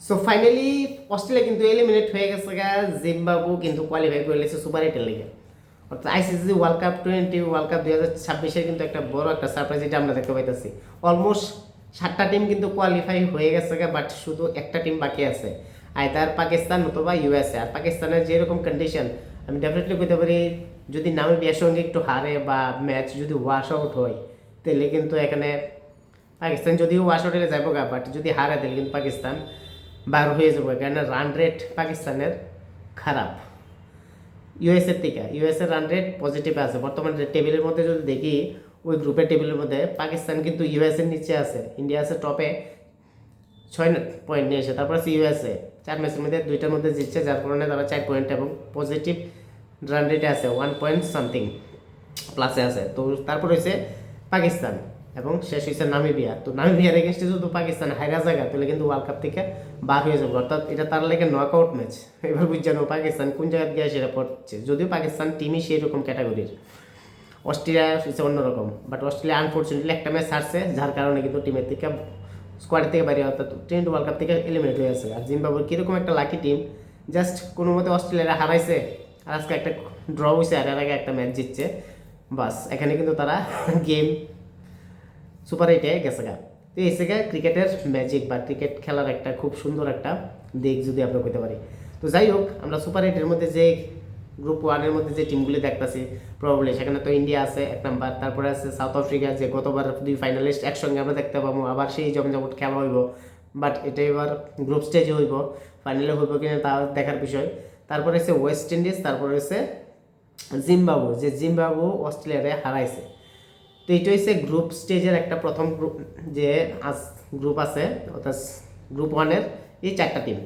So finally Australia কিন্তু eliminate হয়ে গেছে গা, জিম্বাবু কিন্তু কোয়ালিফাই করে লেছে সুপার এইটের লিগে। অর্থাৎ ICC world cup twenty world cup 2026-এর কিন্তু একটা বড় একটা সারপ্রাইজ এটা আমরা দেখতে পাইতেছি। অলমোস্ট 7টা টিম কিন্তু কোয়ালিফাই হয়ে গেছে গা, বাট শুধু একটা টিম বাকি আছে, আইদার পাকিস্তান অথবা ইউএসএ। আর পাকিস্তানের যেরকম কন্ডিশন, আমি ডেফিনেটলি কইতে পারি যদি নামিবিয়ার সঙ্গে একটু হারে বা ম্যাচ যদি ওয়াশ আউট হয়, তাহলে কিন্তু এখানে পাকিস্তান যদিও ওয়াশ আউটে যাবো গা, বাট যদি হারে তাহলে কিন্তু পাকিস্তান বার হয়ে যাবো, কেননা রান রেট পাকিস্তানের খারাপ ইউএসএর থেকে। ইউএসএর রান রেট পজিটিভে আছে বর্তমানে টেবিলের মধ্যে। যদি দেখি ওই গ্রুপের টেবিলের মধ্যে পাকিস্তান কিন্তু ইউএসএর নিচে আছে, ইন্ডিয়া আছে টপে 6 পয়েন্ট নিয়ে এসে। তারপর আছে ইউএসএ 4 ম্যাচের মধ্যে 2টার মধ্যে জিতছে, যার কারণে তারা 4 পয়েন্ট এবং পজিটিভ রান রেটে আছে 1 পয়েন্ট সামথিং প্লাসে আছে। তো তারপর হয়েছে পাকিস্তান এবং শেষ হয়েছে নামিবিয়া। তো নামিবিয়ার এগেনস্টে যদি পাকিস্তান হাইরা জায়গা তাহলে কিন্তু ওয়ার্ল্ড কাপ থেকে বার হয়ে যাবে, অর্থাৎ এটা তার লেগে নকআউট ম্যাচ। এবার বুঝছেন পাকিস্তান কোন জায়গায় গিয়ে সেটা পড়ছে, যদিও পাকিস্তান টিমই সেই রকম ক্যাটাগরির। অস্ট্রেলিয়া হচ্ছে অন্যরকম, বাট অস্ট্রেলিয়া আনফর্চুনেটলি একটা ম্যাচ হারছে, যার কারণে কিন্তু টিমের থেকে স্কোয়াডের থেকে বাইরে, অর্থাৎ টি20 ওয়ার্ল্ড কাপ থেকে এলিমিনেট হয়ে আছে। আর জিম্বাবুর কীরকম একটা লাকি টিম, জাস্ট কোনো মতে অস্ট্রেলিয়ারা হারাইছে আর আজকে একটা ড্র হয়েছে, আর এর আগে একটা ম্যাচ জিতছে, বাস এখানে কিন্তু তারা গেম সুপার এইটে গেছে গা। তো এই থেকে ক্রিকেটের ম্যাজিক বা ক্রিকেট খেলার একটা খুব সুন্দর একটা দিক যদি আমরা কইতে পারি। তো যাই হোক, আমরা সুপার এইটের মধ্যে যে গ্রুপ ওয়ানের মধ্যে যে টিমগুলি দেখতেছি প্রবাবলি, সেখানে তো ইন্ডিয়া আছে 1 নাম্বার, তারপরে আছে সাউথ আফ্রিকা, যে গতবার 2 ফাইনালিস্ট একসঙ্গে আমরা দেখতে পাবো, আবার সেই জমজমট খেলা হইব। বাট এটা এবার গ্রুপ স্টেজে হইব, ফাইনালে হইব কিনা তা দেখার বিষয়। তারপরে হচ্ছে ওয়েস্ট ইন্ডিজ, তারপরে হচ্ছে জিম্বাবু, যে জিম্বাবু অস্ট্রেলিয়ারে হারাইছে। তো এইটা হচ্ছে গ্রুপ স্টেজের একটা প্রথম গ্রুপ, যে গ্রুপ আছে, অর্থাৎ গ্রুপ ওয়ানের এই 4টা টিম।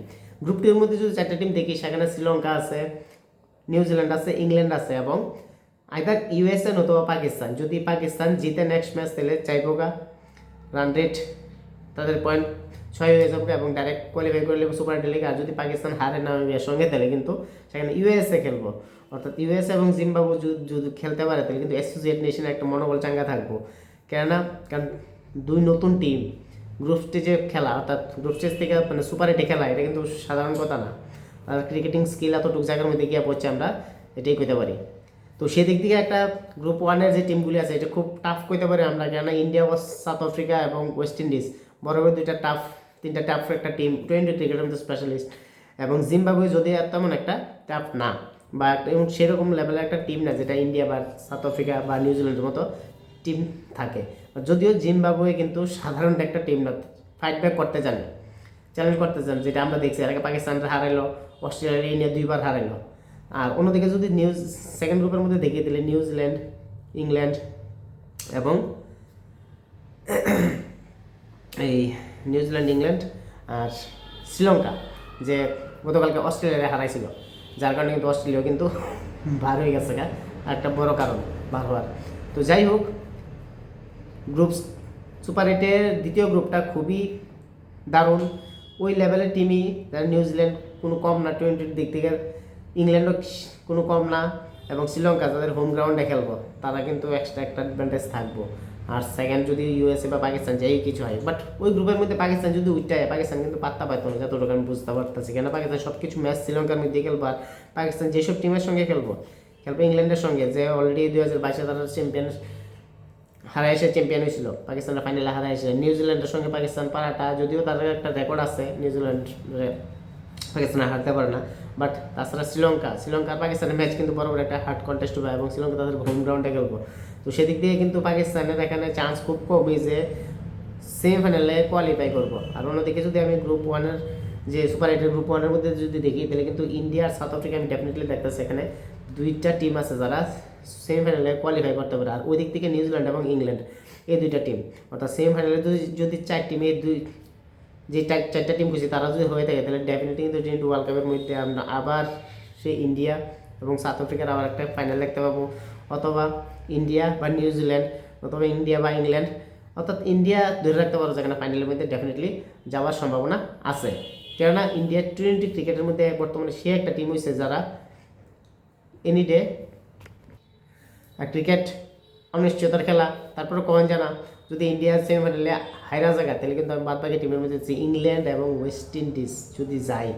গ্রুপ টুর মধ্যে যদি 4টা টিম দেখি, সেখানে শ্রীলঙ্কা আছে, নিউজিল্যান্ড আছে, ইংল্যান্ড আছে এবং আইদার ইউএসএ নতুবা পাকিস্তান। যদি পাকিস্তান জিতে নেক্সট ম্যাচ তাহলে চাইবোগা রান রেট তাদের পয়েন্ট 6 হয়ে যাবে এবং ডাইরেক্ট কোয়ালিফাই করে নেবে সুপার লিগ। আর যদি পাকিস্তান হারে নামিবিয়ার সঙ্গে তাহলে কিন্তু সেখানে ইউএসএ খেলবো, অর্থাৎ ইউএসএ এবং জিম্বাবু যদি খেলতে পারে তাহলে কিন্তু অ্যাসোসিয়েট নেশনের একটা মনোবল চাঙ্গা থাকবো। কেননা কারণ 2 নতুন টিম গ্রুপ স্টেজে খেলা, অর্থাৎ গ্রুপ স্টেজ থেকে মানে সুপার এইটে খেলা, এটা কিন্তু সাধারণ কথা না। আর ক্রিকেটিং স্কিল এতটুকু জায়গার মধ্যে গিয়ে পড়ছে, আমরা এটাই কইতে পারি। তো সেদিক থেকে একটা গ্রুপ ওয়ানের যে টিমগুলি আছে এটা খুব টাফ কইতে পারি আমরা, কেননা ইন্ডিয়া ও সাউথ আফ্রিকা এবং ওয়েস্ট ইন্ডিজ বরাবর 2টা টাফ, 3টা টাফ একটা টিম টোয়েন্টি ক্রিকেটের মধ্যে স্পেশালিস্ট। এবং জিম্বাবুয়ে যদি তেমন একটা টাফ না বা সেরকম লেভেলের একটা টিম না যেটা ইন্ডিয়া বা সাউথ আফ্রিকা বা নিউজিল্যান্ডের মতো টিম থাকে। যদিও জিম্বাবুয়ে কিন্তু সাধারণ একটা টিম না, ফাইট ব্যাক করতে জানে, চ্যালেঞ্জ করতে চান, যেটা আমরা দেখছি। এর আগে পাকিস্তানরা হারাইলো, অস্ট্রেলিয়া ইন্ডিয়া 2বার হারাইলো। আর অন্যদিকে যদি সেকেন্ড গ্রুপের মধ্যে দেখিয়ে দিলে নিউজিল্যান্ড, ইংল্যান্ড এবং এই নিউজিল্যান্ড, ইংল্যান্ড আর শ্রীলঙ্কা, যে গতকালকে অস্ট্রেলিয়ারে হারাইছিল, যার কারণে কিন্তু অস্ট্রেলিয়া কিন্তু বার হয়ে গেছে গা, একটা বড় কারণ বার হওয়ার। তো যাই হোক, গ্রুপ সুপার এইটের দ্বিতীয় গ্রুপটা খুবই দারুণ, ওই লেভেলের টিমই, যারা নিউজিল্যান্ড কোনো কম না টোয়েন্টির দিক থেকে, ইংল্যান্ডও কোনো কম না, এবং শ্রীলঙ্কা যাদের হোম গ্রাউন্ডে খেলবো তারা কিন্তু এক্সট্রা একটা অ্যাডভান্টেজ থাকবো। আর সেকেন্ড যদি ইউএসএ বা পাকিস্তান যাই কিছু হয়, বাট ওই গ্রুপের মধ্যে পাকিস্তান যদি উঠতে পাকিস্তান কিন্তু পাত্তা পাইতো না, যতটুকু আমি বুঝতে পারতেছি। কেন পাকিস্তান সব কিছু ম্যাচ শ্রীলঙ্কার মধ্যে খেলবো, আর পাকিস্তান যেসব টিমের সঙ্গে খেলবো ইংল্যান্ডের সঙ্গে, যে অলরেডি 2022-এ তারা চ্যাম্পিয়ন হারায় এসে চ্যাম্পিয়ন হয়েছিল, পাকিস্তানরা ফাইনালে হারায় এসে। নিউজিল্যান্ডের সঙ্গে পাকিস্তান পারাটা, যদিও তাদের একটা রেকর্ড আছে, নিউজিল্যান্ড পাকিস্তান হারতে পারে না, বাট তাছাড়া শ্রীলঙ্কা আর পাকিস্তানের ম্যাচ কিন্তু বড় একটা হার্ড কন্টেস্ট হবে এবং শ্রীলঙ্কা তাদের হোম গ্রাউন্ডে খেলবো। তো সেদিক দিয়ে কিন্তু পাকিস্তানের এখানে চান্স খুব কমই যে সেমিফাইনালে কোয়ালিফাই করবো। আর অন্যদিকে যদি আমি গ্রুপ ওয়ানের যে সুপার এইটের গ্রুপ ওয়ানের মধ্যে যদি দেখি, তাহলে কিন্তু ইন্ডিয়া আর সাউথ আফ্রিকা আমি ডেফিনেটলি দেখতেছি এখানে 2টা টিম আছে যারা সেমিফাইনালে কোয়ালিফাই করতে পারে। আর ওই দিক থেকে নিউজিল্যান্ড এবং ইংল্যান্ড, এই 2টা টিম, অর্থাৎ সেমিফাইনালে যদি 4 টিমে যে 4টা টিম খুঁজছি তারা যদি হয়ে থাকে, তাহলে ডেফিনেটলি কিন্তু টি20 ওয়ার্ল্ড কাপের মধ্যে আমরা আবার সেই ইন্ডিয়া এবং সাউথ আফ্রিকার আবার একটা ফাইনাল দেখতে পাবো, অথবা ইন্ডিয়া বা নিউজিল্যান্ড, অথবা ইন্ডিয়া বা ইংল্যান্ড, অর্থাৎ ইন্ডিয়া ধরে রাখতে পারো যেখানে ফাইনালের মধ্যে ডেফিনেটলি যাওয়ার সম্ভাবনা আছে। কেননা ইন্ডিয়া টি20 ক্রিকেটের মধ্যে বর্তমানে সে একটা টিম হয়েছে যারা এনি ডে ক্রিকেট অনিশ্চয়তার খেলা, তারপরে কখন জানা, যদি ইন্ডিয়া সেমিফাইনালে হাইরা জায়গা, তাহলে কিন্তু আমি বাদ বাকি টিমের মধ্যে যে ইংল্যান্ড এবং ওয়েস্ট ইন্ডিজ যদি যায়,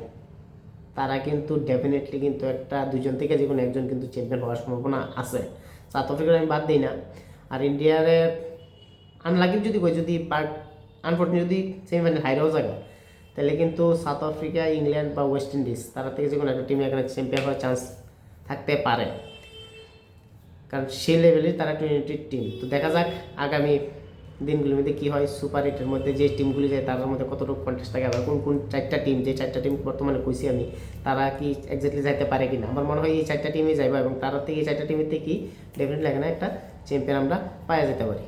তারা কিন্তু ডেফিনেটলি কিন্তু একটা দুজন থেকে যে কোনো একজন কিন্তু চ্যাম্পিয়ন হওয়ার সম্ভাবনা আছে। সাউথ আফ্রিকার আমি বাদ দিই না। আর ইন্ডিয়ারে আনলাকি যদি কই, যদি আনফর্চুনেট যদি সেমিফাইনাল হাইরাও জায়গা, তাহলে কিন্তু সাউথ আফ্রিকা, ইংল্যান্ড বা ওয়েস্ট ইন্ডিজ তারা থেকে যে কোনো একটা টিমে এখানে চ্যাম্পিয়ন হওয়ার চান্স থাকতে পারে, কারণ সেই লেভেলের তারা টি20 টিম। তো দেখা যাক আগামী দিনগুলির মধ্যে কী হয়, সুপার 8-এর মধ্যে যে টিমগুলি যায় তার মধ্যে কতটুকু কন্টেস্ট থাকে, আবার কোন কোন চারটা টিম, যে চারটা টিম বর্তমানে কইছি আমি, তারা কি এক্স্যাক্টলি যাইতে পারে কিনা। আমার মনে হয় এই চারটা টিমই যাইবে এবং তারা থেকে এই চারটা টিমের থেকেই ডেফিনেটলি এখানে একটা চ্যাম্পিয়ন আমরা পাওয়া যেতে পারি।